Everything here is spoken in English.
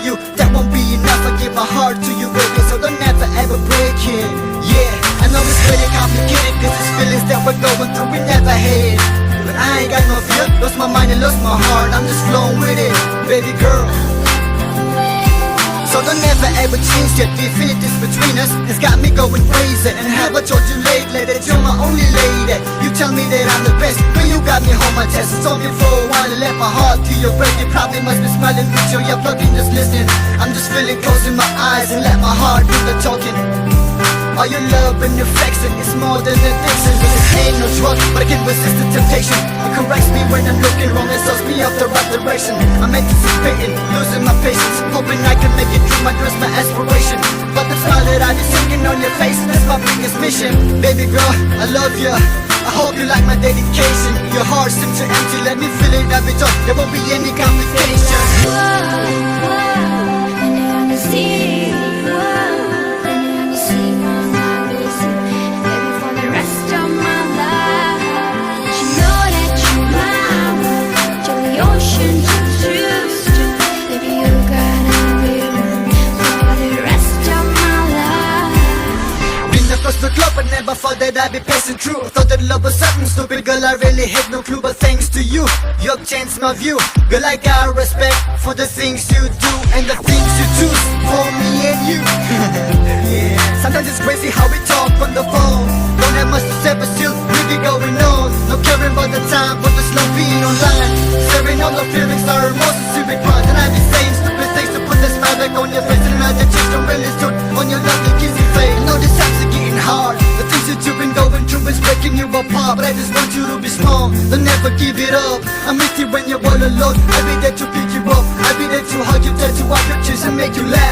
you, that won't be enough. I give my heart to you, baby, so don't ever ever break it. Yeah, I know it's really complicated, cause it's feelings that we're going through we never had. But I ain't got no fear, lost my mind and lost my heart, I'm just flowing with it, baby girl. So don't ever ever change that, the affinities between us has got me going crazy. And have I told you lately that you're my only lady? You tell me that I'm the best, when you got me home my test. Told me for a while and let my heart to your break. You probably must be smiling with you, you're plugging, just listening. I'm just feeling, closing my eyes and let my heart do the talking. All your love and affection is more than addiction. But it ain't no drug, but I can resist the temptation. It corrects me when I'm looking wrong and tells me off the right direction. I'm anticipating, losing my patience, hoping I can make it through my dreams, my aspiration. But the smile that I be seeing on your face, that's my biggest mission. Baby girl, I love you, I hope you like my dedication. Your heart seems to empty, let me feel it every time. There won't be any complications. The club, but never thought that I'd be passing through. Thought that love was something stupid, girl, I really had no clue. But thanks to you, you've changed my view. Girl, I got respect for the things you do and the things you choose for me and you. Yeah. Sometimes it's crazy how we talk on the phone. Don't have much to say, but still really going on. No caring about the time, but the slow being online. Staring all the feelings, our emotions to be gone. And I be saying stupid things to put the smile back on your face. And now the chicks don't really stood on your lovely kissy face. I know this times are getting hard. The things that you've been going through is breaking you apart. But I just want you to be strong, don't never give it up. I miss you when you're all alone. I'll be there to pick you up, I'll be there to hug you, there to wipe your tears and make you laugh.